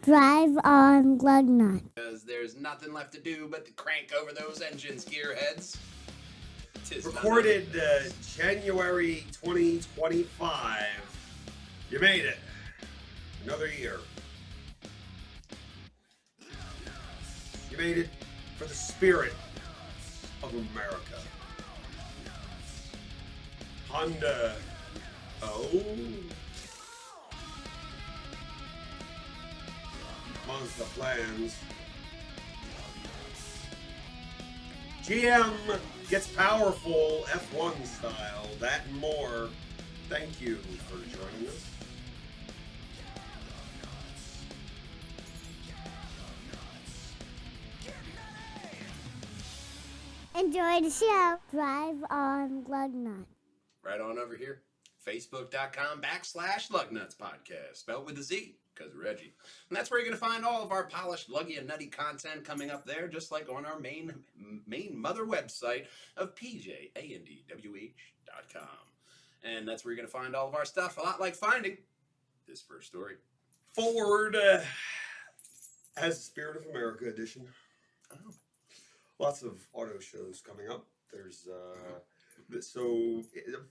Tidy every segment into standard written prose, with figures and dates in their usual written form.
Drive on Lugnutz. Because there's nothing left to do but to crank over those engines, gearheads. Recorded January 2025. You made it. Another year. You made it for the spirit of America. Honda. Oh. Monster plans. GM gets powerful F1 style. That and more. Thank you for joining us. Enjoy the show. Drive on Lugnutz. Right on over here. Facebook.com/Lugnutz podcast. Spelled with a Z, because Reggie. And that's where you're going to find all of our polished, luggy, and nutty content coming up there, just like on our main mother website of PJANDWH.com. And that's where you're going to find all of our stuff, a lot like finding this first story. Ford has the Spirit of America edition. Oh. Lots of auto shows coming up. There's so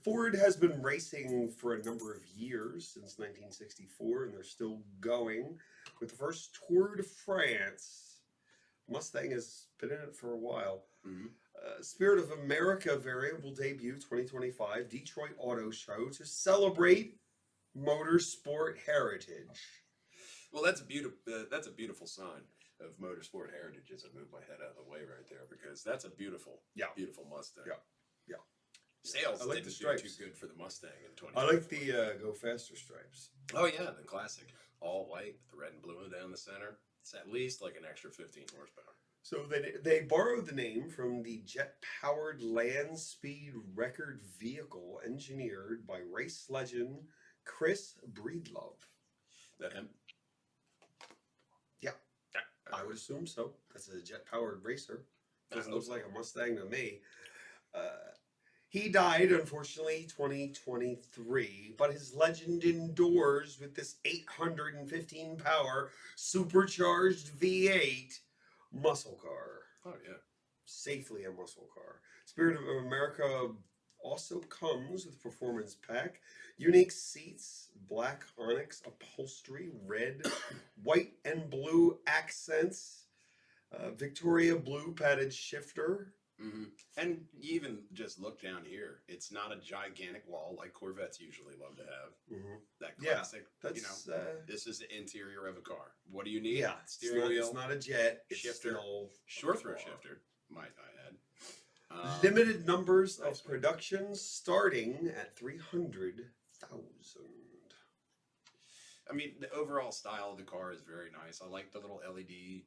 Ford has been racing for a number of years, since 1964, and they're still going. With the first Tour de France, Mustang has been in it for a while. Mm-hmm. Spirit of America variant will debut 2025 Detroit Auto Show to celebrate motorsport heritage. Well, that's a beautiful sign of motorsport heritage as I move my head out of the way right there, because that's a beautiful Mustang. Yeah. Sales I like didn't the do stripes. too good for the Mustang in 2020. I like the Go Faster stripes. Oh yeah, the classic. All white with the red and blue down the center. It's at least like an extra 15 horsepower. So they borrowed the name from the jet-powered land speed record vehicle engineered by race legend Chris Breedlove. That him? Yeah, I would assume so. That's a jet-powered racer. Doesn't look like a Mustang to me. He died, unfortunately, 2023, but his legend endures with this 815-power supercharged V8 muscle car. Oh, yeah. Safely a muscle car. Spirit of America also comes with a performance pack, unique seats, black onyx upholstery, red, white, and blue accents, Victoria blue padded shifter. Mm-hmm. And you even just look down here. It's not a gigantic wall like Corvettes usually love to have. Mm-hmm. That classic, that's, this is the interior of a car. What do you need? Yeah, steering wheel. It's not a jet. It's shifter, still short throw shifter, might I add. Limited numbers of production starting at 300,000. I mean, the overall style of the car is very nice. I like the little LED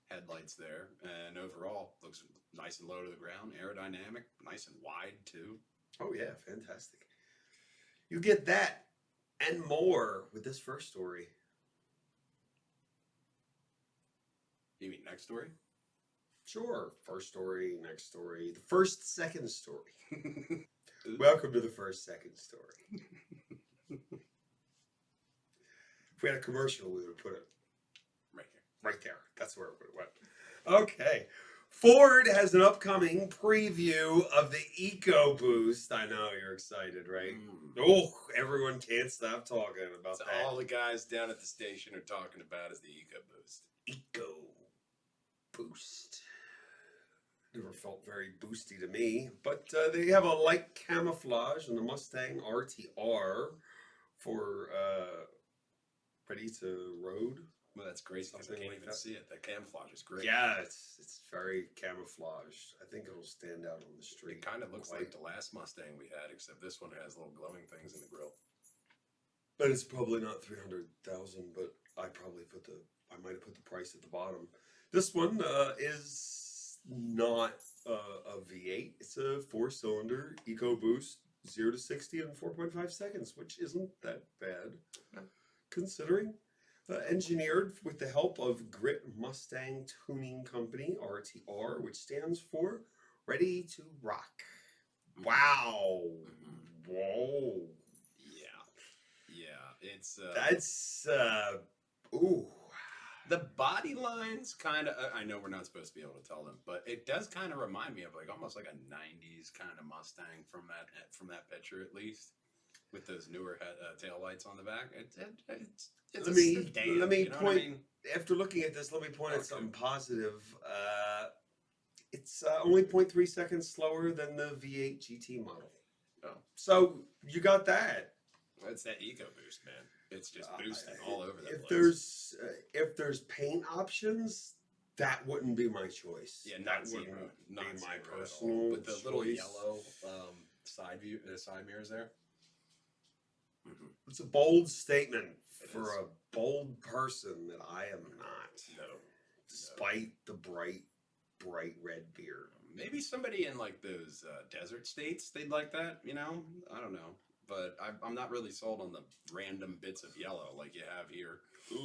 headlights there, and overall looks nice and low to the ground, aerodynamic, nice and wide too. Oh yeah, fantastic. You get that and more with this first story. You mean next story? Sure. First story, next story. The first second story. Welcome to the first second story. If we had a commercial, we would put it right there. That's where it went. Okay. Ford has an upcoming preview of the EcoBoost. I know you're excited, right? Oh, everyone can't stop talking about that. All the guys down at the station are talking about is the EcoBoost. EcoBoost. Never felt very boosty to me, but they have a light camouflage on the Mustang RTR for ready to road. Well, that's great because I can't even see it. That camouflage is great. Yeah, it's very camouflaged. I think it'll stand out on the street. It kind of looks like the last Mustang we had, except this one has little glowing things in the grill. But it's probably not 300,000. But I might have put the price at the bottom. This one is not a V8. It's a 4-cylinder EcoBoost, 0 to 60 in 4.5 seconds, which isn't that bad, considering. Engineered with the help of Grit Mustang Tuning Company, RTR, which stands for Ready to Rock. Wow. Whoa. Yeah. It's... That's... ooh. The body lines kind of, I know we're not supposed to be able to tell them, but it does kind of remind me of like almost like a 90s kind of Mustang from that picture at least, with those newer tail lights on the back. It's Let a me sedan, let me you know what I point. mean? After looking at this, let me point Okay. at something positive. It's only 0.3 seconds slower than the V8 GT model. Oh. So you got that. It's that EcoBoost, man. It's just boosting all over the If place. there's paint options, that wouldn't be my choice. Yeah, that not zero. wouldn't Not be zero my at all. personal With the little choice. yellow side mirrors there. Mm-hmm. It's a bold statement It for is. a bold person that I am not. No. Despite the bright red beard. Maybe somebody in like those desert states, they'd like that, you know? I don't know. But I'm not really sold on the random bits of yellow like you have here.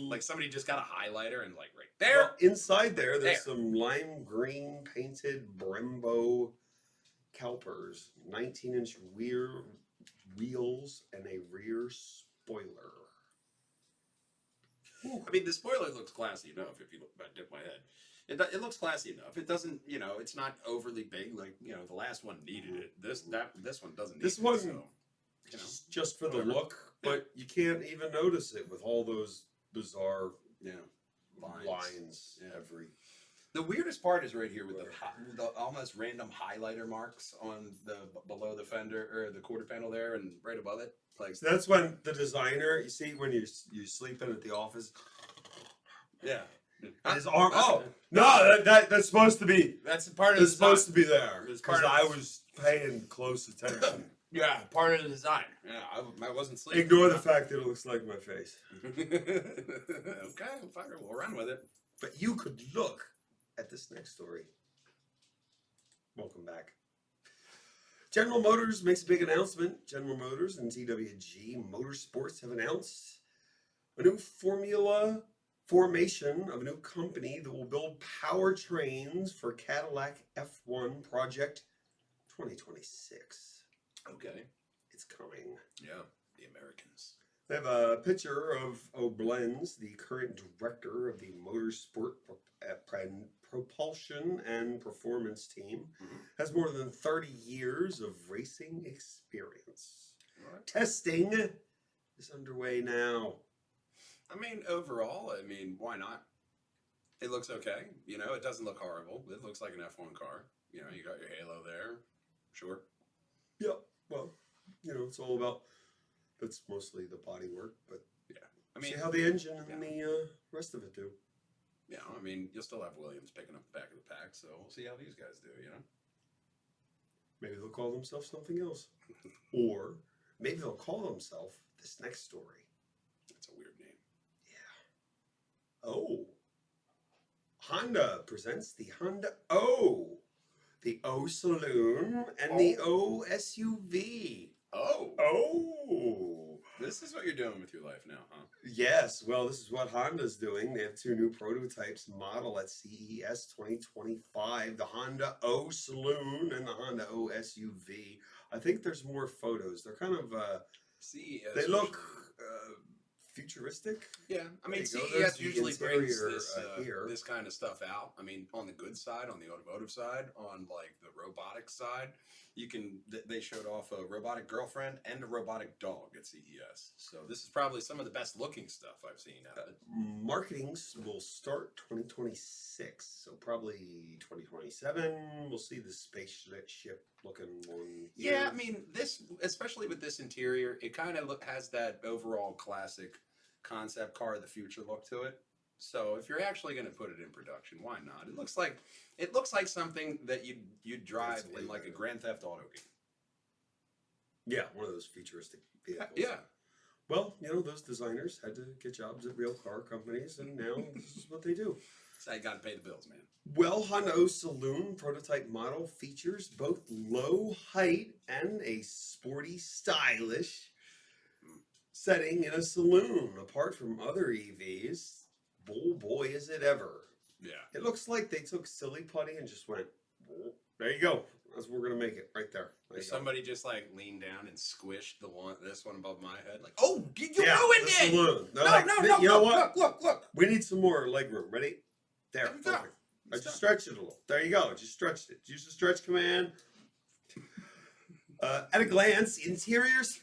Like somebody just got a highlighter and like right there. Well, inside there's There. some lime green painted Brembo calipers, 19-inch rear wheels, and a rear spoiler. I mean, the spoiler looks classy enough if you look, I dip my head. It looks classy enough. It doesn't, you know, it's not overly big. Like, you know, the last one needed it. This one doesn't need This it. one, So, you know, just for the whatever. look, but you can't even notice it with all those bizarre yeah, lines Yeah. every. The weirdest part is right here with the almost random highlighter marks on the below the fender or the quarter panel there and right above it. Like, So that's when the designer, you see, when you're sleeping at the office, yeah, his arm. Oh no, that's supposed to be. that's part of the It's supposed to design. be there It's because part I of- was paying close attention. Yeah, part of the design. Yeah, I wasn't sleeping. Ignore the fact that it looks like my face. Okay, fine, we'll run with it. But you could look at this next story. Welcome back. General Motors makes a big announcement. General Motors and TWG Motorsports have announced a new formation of a new company that will build powertrains for Cadillac F1 Project 2026. Okay. It's coming. Yeah, the Americans. They have a picture of O'Blens, the current director of the Motorsport Propulsion and Performance Team. Mm-hmm. Has more than 30 years of racing experience. Right. Testing is underway now. I mean, overall, I mean, why not? It looks okay. You know, it doesn't look horrible. It looks like an F1 car. You know, you got your halo there. Sure. Yeah, well, you know, it's all about, that's mostly the body work, but Yeah. I mean, see how the engine and the rest of it do. yeah, I mean, you'll still have Williams picking up the back of the pack, so we'll see how these guys do, you know? Maybe they'll call themselves something else. Or maybe they'll call themselves this next story. That's a weird name. Oh. Honda presents the Honda O. The O Saloon and the O SUV. Oh! Oh. This is what you're doing with your life now, huh? Yes, well, this is what Honda's doing. They have two new prototypes model at CES 2025. The Honda O Saloon and the Honda O SUV. I think there's more photos. They're kind of, CES. they look futuristic. Yeah, I mean, There you go. There's CES the usually brings interior, this here. this kind of stuff out. I mean, on the good side, on the automotive side, on like the robotic side, you can. They showed off a robotic girlfriend and a robotic dog at CES. So this is probably some of the best looking stuff I've seen out of it. Marketing will start 2026, so probably 2027. We'll see the spaceship looking one. Here. Yeah, I mean, this, especially with this interior, it kind of has that overall classic concept car of the future look to it. So if you're actually going to put it in production, why not? It looks like something that you'd drive in like a Grand Theft Auto game. Yeah, one of those futuristic vehicles. Yeah. Well, you know, those designers had to get jobs at real car companies, and now this is what they do. So you got to pay the bills, man. Well, Honda O Saloon prototype model features both low height and a sporty, stylish setting in a saloon. Apart from other EVs, boy, is it ever. Yeah. It looks like they took silly putty and just went, there you go, That's where we're gonna make it right there. There If you go. somebody just like leaned down and squished this one above my head, like, oh, you Yeah, ruined the it! saloon. They're No, like, no, you know what? look. We need some more leg room. Ready? There, There we go. perfect. I just stretched it a little. There you go. Just stretched it. Use the stretch command. At a glance, interiors.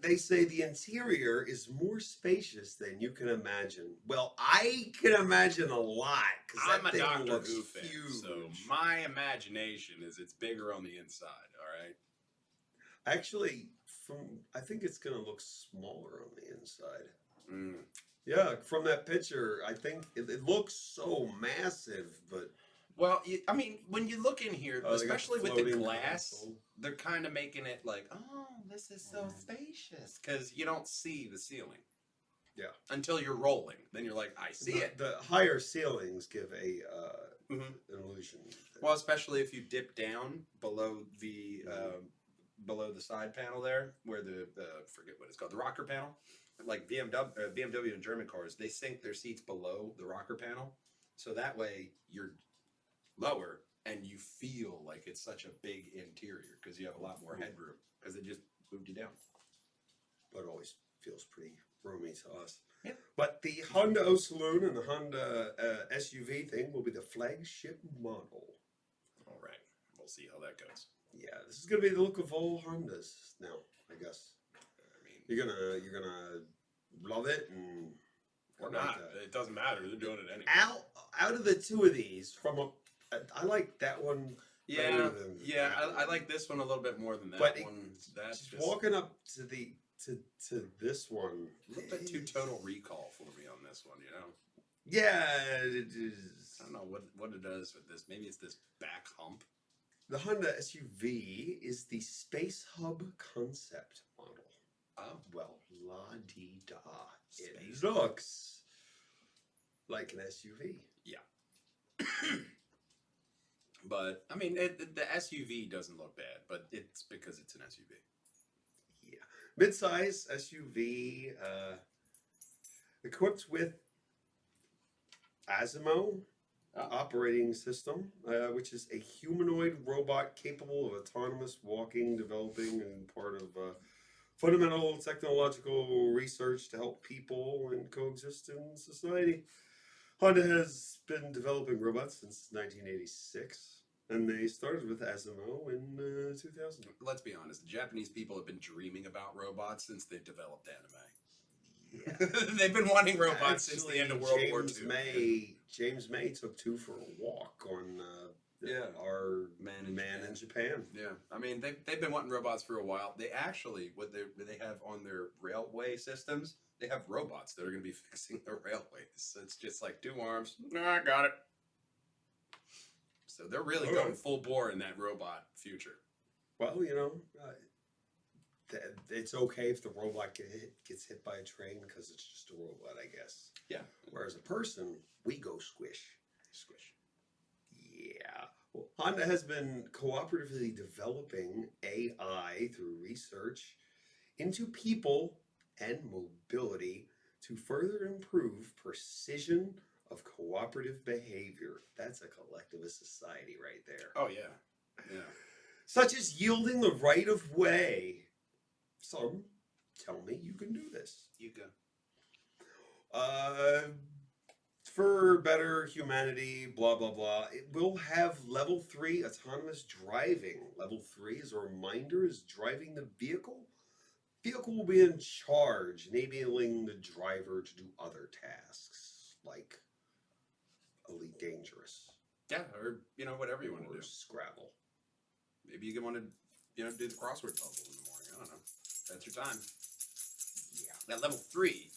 They say the interior is more spacious than you can imagine. Well, I can imagine a lot because I'm that a thing Doctor looks Who fan, huge. so my imagination is it's bigger on the inside. All right. Actually, I think it's gonna look smaller on the inside. Mm. Yeah, from that picture, I think it looks so massive, but Well, I mean, when you look in here, they got especially with the floating glass, console. they're kind of making it like, oh, this is so spacious because you don't see the ceiling. Yeah. Until you're rolling, then you're like, I see it. The higher ceilings give a Mhm. an illusion. Well, especially if you dip down below the side panel there, where the forget what it's called, the rocker panel, like BMW and German cars, they sink their seats below the rocker panel, so that way you're lower and you feel like it's such a big interior because you have a lot more headroom because it just moved you down. But it always feels pretty roomy to us. Yeah. But the Honda O Saloon and the Honda SUV thing will be the flagship model. All right, we'll see how that goes. Yeah, this is gonna be the look of all Hondas now, I guess. I mean, You're gonna love it and or like not, that. it doesn't matter. They're doing it anyway. Out of the two of these, I like that one. Yeah, better than yeah, that I one. like this one a little bit more than that But one. That's Just just walking up to this one. a little bit too Total Recall for me on this one. You know, Yeah, it is. I don't know what it does with this. Maybe it's this back hump. The Honda SUV is the Space Hub concept model. Oh, Well, la-di-da. It Space looks like an SUV. but I mean, the SUV doesn't look bad, but it's because it's an SUV. Yeah. Mid-size SUV, equipped with Asimo operating system, which is a humanoid robot capable of autonomous walking, developing, and part of fundamental technological research to help people and coexist in society. Honda has been developing robots since 1986, and they started with Asimo in 2000. Let's be honest, the Japanese people have been dreaming about robots since they developed anime. Yeah. They've been wanting robots since the end of World War II. James May took two for a walk on our man in Japan. Yeah, I mean they've been wanting robots for a while. They actually what they have on their railway systems, they have robots that are going to be fixing the railways. So it's just like 2 arms. I got it. So they're really going full bore in that robot future. Well, you know, it's okay if the robot gets hit by a train because it's just a robot, I guess. Yeah. Whereas a person, we go squish. Squish. Yeah. Well, Honda has been cooperatively developing AI through research into people and mobility to further improve precision of cooperative behavior. That's a collectivist society right there. Oh yeah. Yeah. Such as yielding the right of way. Some tell me you can do this. You go. For better humanity, blah, blah, blah. It will have level 3 autonomous driving. Level 3, as a reminder, is driving the vehicle. Vehicle will be in charge, enabling the driver to do other tasks, like Elite Dangerous. Yeah, or whatever you want to do. Scrabble. Maybe you want to do the crossword puzzle in the morning. I don't know. That's your time. Yeah. At level 3,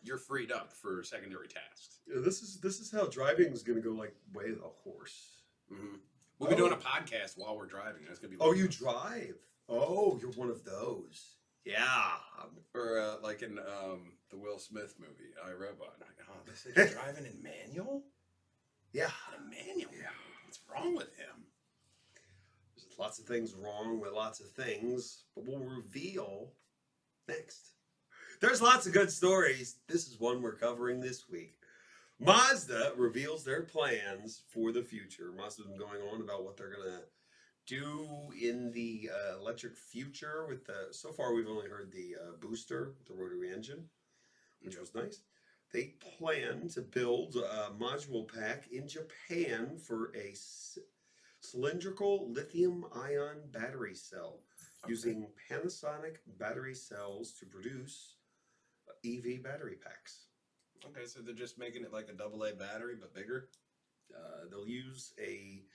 you're freed up for secondary tasks. Yeah, this is how driving is going to go, like way the horse. Mm-hmm. We'll be doing a podcast while we're driving. That's gonna be. Oh, you drive? Oh, you're one of those. Yeah. Or like in the Will Smith movie, I, Robot. This is driving in manual. Yeah. In manual. Yeah. What's wrong with him? There's lots of things wrong with lots of things, but we'll reveal next. There's lots of good stories. This is one we're covering this week. Mazda reveals their plans for the future. Mazda's been going on about what they're going to do in the electric future with the, so far we've only heard the booster, the rotary engine, which was nice. They plan to build a module pack in Japan for a cylindrical lithium-ion battery cell using Panasonic battery cells to produce EV battery packs. Okay, so they're just making it like a AA battery, but bigger? They'll use a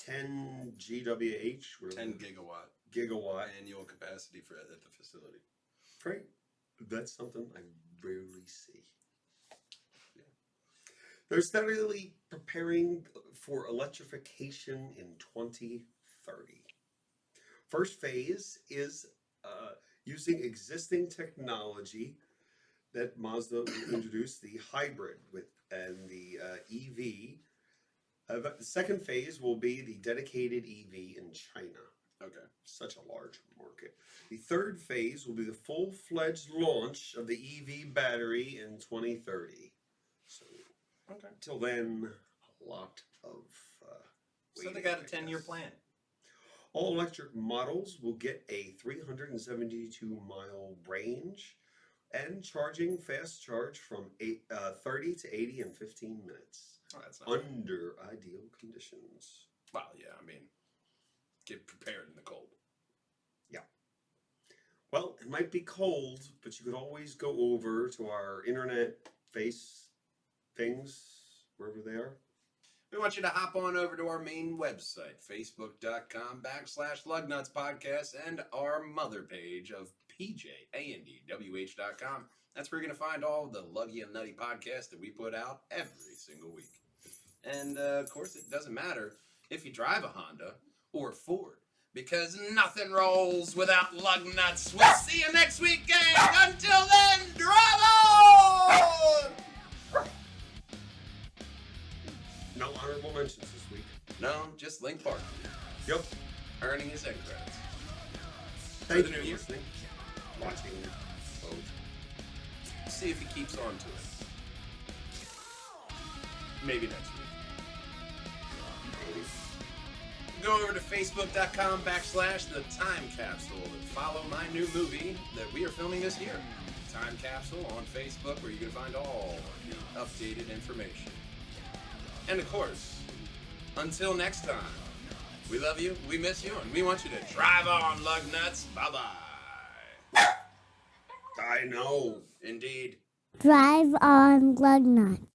10 GWh, 10 gigawatt annual capacity for at the facility. Right. That's something I rarely see. Yeah. They're steadily preparing for electrification in 2030. First phase is using existing technology that Mazda introduced, the hybrid and the EV. The second phase will be the dedicated EV in China. Okay. Such a large market. The third phase will be the full-fledged launch of the EV battery in 2030. So, okay. Till then, a lot of so they got a 10-year plan. All electric models will get a 372-mile range and fast charge from 30 to 80 in 15 minutes. Oh, that's not bad. Under ideal conditions. Well, yeah, I mean, get prepared in the cold. Yeah. Well, it might be cold, but you could always go over to our internet face things, wherever they are. We want you to hop on over to our main website, facebook.com/Lugnutz podcast, and our mother page of PJandwh.com. That's where you're going to find all the Luggy and Nutty podcasts that we put out every single week. And, of course, it doesn't matter if you drive a Honda or a Ford, because nothing rolls without Lugnutz. We'll see you next week, gang. Until then, drive on! No honorable mentions this week. No, just Link Park. Yep. Earning his end credits. Thank the you new for year. listening, watching, vote. See if he keeps on to it. Maybe next week. Go over to facebook.com/the time capsule and follow my new movie that we are filming this year. Time Capsule on Facebook, where you can find all the updated information. And of course, until next time, we love you, we miss you, and we want you to drive on, Lugnutz. Bye-bye. I know. Indeed. Drive on Lugnutz.